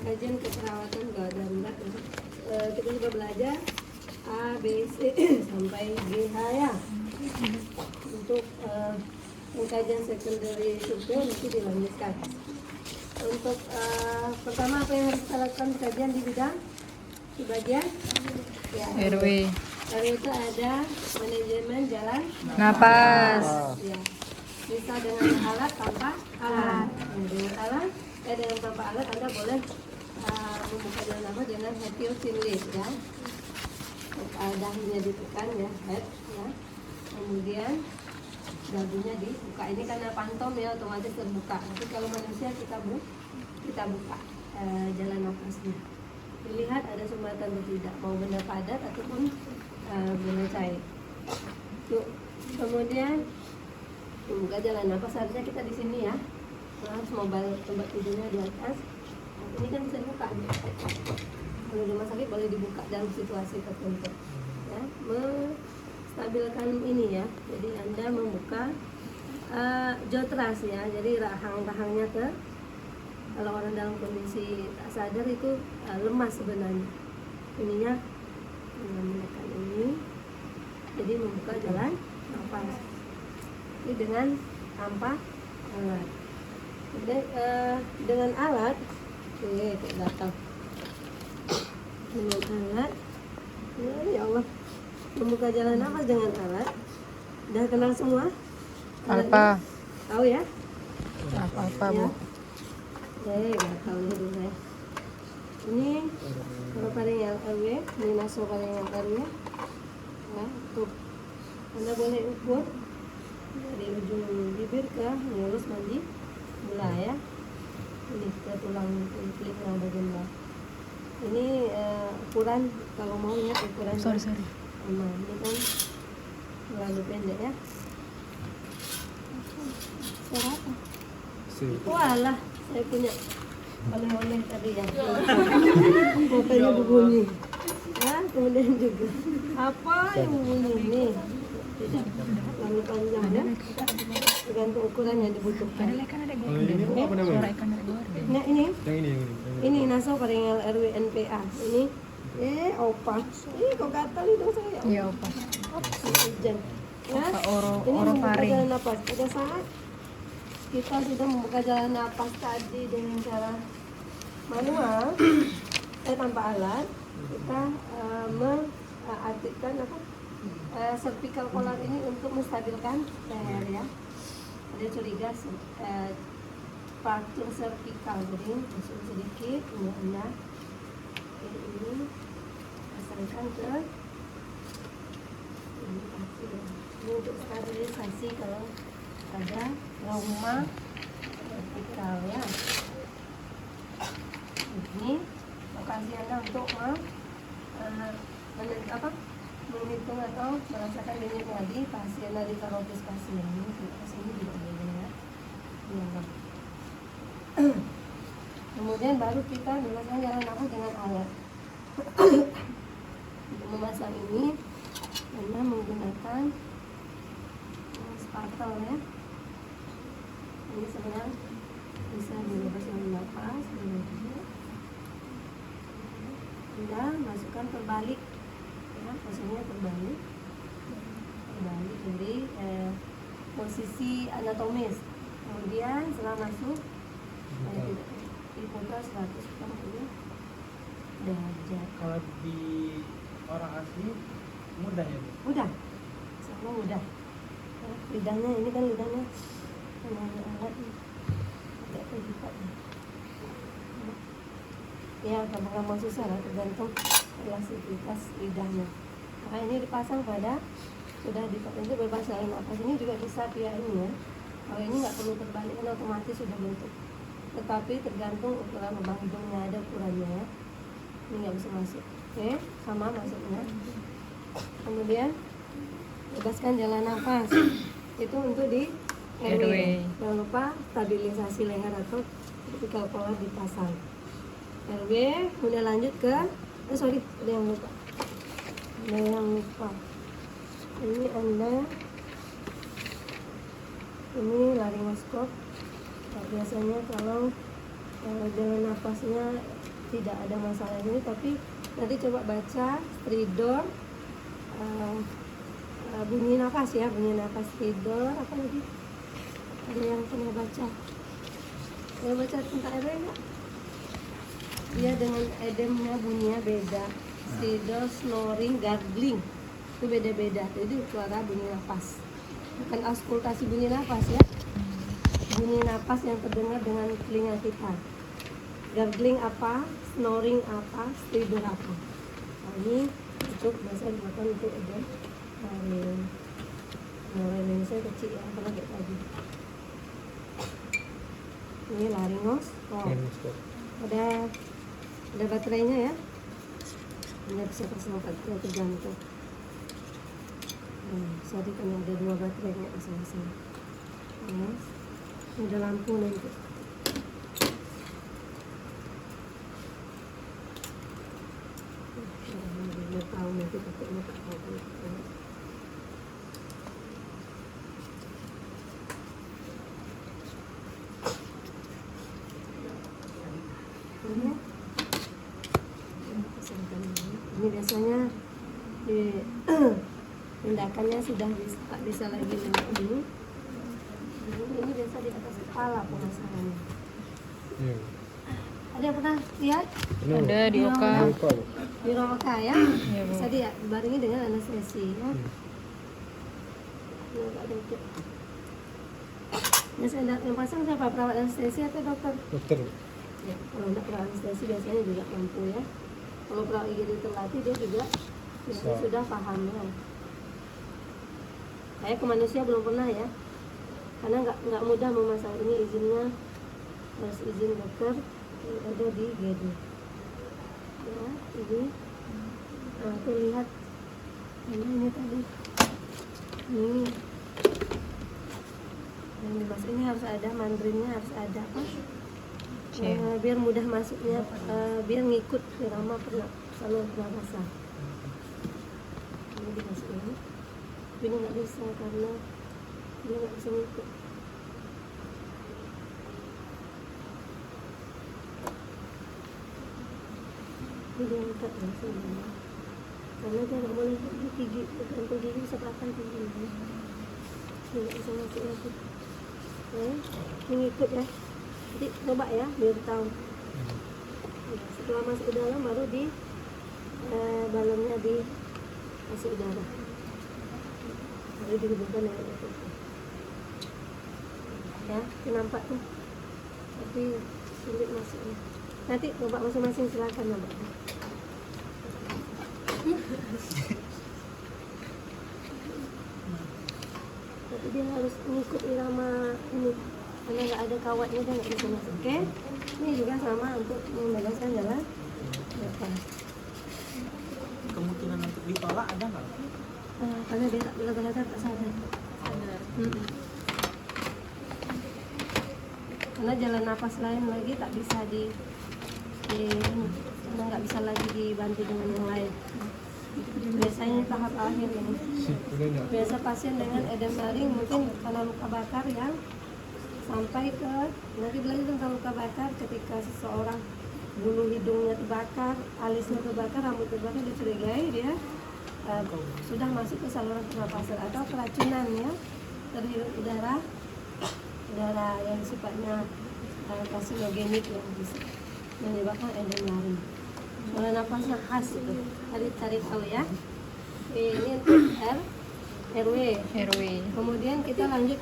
kajian keperawatan gawat darurat. Kita juga belajar A, B, C sampai G, H ya. Untuk pengkajian secondary survey nanti dilanjutkan. Untuk pertama apa yang harus kita lakukan kajian di bidang di bagian ya, RW. RW itu ada manajemen jalan Napas. ya. Bisa dengan alat tanpa alat. Dengan alat dengan tanpa alat Anda boleh membuka jalan napas dengan head to chin lift ya. Dahinya ditekan ya, head ya. Kemudian dagunya dibuka. Ini karena pantom ya otomatis terbuka. Tapi kalau manusia kita buka jalan nafasnya. Dilihat ada sumbatan atau tidak, mau benda padat ataupun benda cair. Yuk. Kemudian membuka jalan nafas harusnya kita di sini ya. Harus mobile tempat tidurnya di atas. Ini kan bisa dibuka. Kalau di rumah sakit boleh dibuka dalam situasi tertentu. Ya, stabilkan ini ya, jadi Anda membuka jotras ya, jadi rahang-rahangnya kalau orang dalam kondisi tak sadar itu lemas sebenarnya, ininya menekan ini, jadi membuka jalan nafas ini dengan tanpa alat. Kemudian dengan alat, datang dengan alat, ya Allah. Membuka jalan nafas dengan alat. Udah kenal semua? Alpa. Tahu ya? Apa Ya. Bu? Nggak tahu dulu saya. Ini kalau parengal RW, ini naso parengal RW. Nah, tuh. Anda boleh ukur dari ujung bibir ke mulus mandi belah ya. Ini ke tulang telinga bagian bawah. Ini ukuran kalau mau lihat ukuran. Sorry. Nah, ini kan terlalu pendek ya. Berapa? Walah, saya punya oleh-oleh tadi ya. Makanya berbunyi. Ya, kemudian juga apa yang berbunyi ini? Tidak terlalu panjang ya. Tergantung ukuran yang dibutuhkan. Ada ini apa namanya? Suara ikan ada gorden. Nah, ini. Yang ini. Ini naso parengal RW NPA. Ini opa. Ih, kok gatal itu saya. Iya, Opa. Hujan. Ya. Oro Ini membuka faring. jalan napas. Pada saat kita sudah membuka jalan napas tadi dengan cara manual, tanpa alat, kita mengartikan cervical collar ini untuk menstabilkan leher ya. Ada curiga fraktur cervical, jadi masuk sedikit, kemudian ini pasangkan ke ini untuk stabilisasi kalau ada trauma vertikal ya. Ini lokasi Anda untuk menghitung atau merasakan denyut nadi pasien dari terapis pasien ini sini juga boleh ya. Kemudian baru kita melakukan jalan nafas dengan alat. Untuk memasang ini Anda menggunakan spatel ya. Ini sebenarnya bisa dilepas jalan nafas, Anda masukkan terbalik ya, posisinya terbalik dari posisi anatomis. Kemudian setelah masuk diputar 180 derajat. Kalau di orang asli mudah ya? Mudah, semua mudah. Lidahnya ini kan lidahnya alat agak terlipat. Ya, gampang susah lah, tergantung elastisitas lidahnya. Nah, ini dipasang pada sudah dipasang itu bebas jalan nafas. Ini juga bisa pihak ini ya. Kalau ini nggak perlu terbalik, kan otomatis sudah bentuk. Tetapi tergantung ukuran lubang hidungnya, ada ukurannya ya. Ini nggak bisa masuk. Oke, sama masuknya. Kemudian bebaskan jalan nafas. Itu untuk di airway. Jangan lupa stabilisasi leher atau vertical collar dipasang. Airway, kemudian lanjut ke ada yang lupa. Ini Anda ini laryngoskop. Biasanya kalau jalan nafasnya tidak ada masalah ini, tapi nanti coba baca stridor, bunyi nafas ya, bunyi nafas stridor, apa lagi? Ada yang pernah baca? Pernah baca tentang airway enggak? Dia dengan edemnya bunyinya beda. Stridor, snoring, gargling itu beda-beda. Jadi suara bunyi nafas, bukan auskultasi bunyi nafas ya. Bunyi nafas yang terdengar dengan telinga kita. Gargling apa, snoring apa, stridor apa. Nah, ini untuk bahasa digunakan untuk edem laring. Indonesia kecil ya, karena kayak tadi. Ini laringos. Oh, ada baterainya ya. Ini bisa pasang baterai ke jantung. Sorry kan ada 2 baterai nggak masing-masing. Yes. Ini ada lampu nanti. Biar tahu nanti pakainya tak tahu. Ini biasanya di tindakannya sudah tak bisa lagi lewat ini. Ini biasa di atas kepala pemasangannya. Iya. Ada yang pernah lihat? Ada di Oka. Di ruang Oka ya? Iya, Bu. Bisa dibarengi dengan anestesi ya. Ini agak dikit. Yang pasang siapa? Perawat anestesi atau dokter? Dokter. Ya, kalau untuk perawat anestesi biasanya juga mampu ya. Kalau perawat IGD terlatih dia juga biasanya sudah paham ya. Saya ke manusia belum pernah ya, karena nggak mudah memasang ini, izinnya harus izin dokter yang ada di IGD. Ya, ini, nah tuh lihat, ini tadi, ini. Yang dimas ini harus ada mandrinnya, harus ada apa? Biar mudah masuknya, biar ngikut irama saluran pernapasan. Ini dimasukin, tapi ini nggak bisa karena dia nggak bisa ngikut. Ini diangkat ya sebenarnya, karena dia nggak boleh gigi, gantung gigi bisa patah gigi ini. Dia nggak bisa masuk lagi. Ini ngikut ya. Jadi coba ya biar tahu. Setelah masuk ke dalam baru di balonnya di masuk udara. Baru dihubungkan dengan itu. Ya, nampak tuh. Tapi sulit masuknya. Nanti coba masing-masing silakan coba. Tapi dia harus ngikut irama ini. Karena nggak ada kawatnya dia nggak bisa masuk. Oke, ini juga sama untuk membebaskan jalan nafas. Kemungkinan untuk ditolak ada nggak? Karena dia bila tak sadar. Karena jalan nafas lain lagi tak bisa karena nggak bisa lagi dibantu dengan yang lain. Biasanya tahap akhir ini. Biasa pasien dengan edem laring mungkin karena luka bakar yang sampai ke, nanti belajar tentang luka bakar ketika seseorang bulu hidungnya terbakar, alisnya terbakar, rambut terbakar, dicurigai dia sudah masuk ke saluran pernapasan atau keracunan ya, terhirup udara yang sifatnya karsinogenik yang bisa menyebabkan edem laring. Saluran nafasnya khas itu, cari tahu ya. Ini untuk RW. RW. Kemudian kita lanjut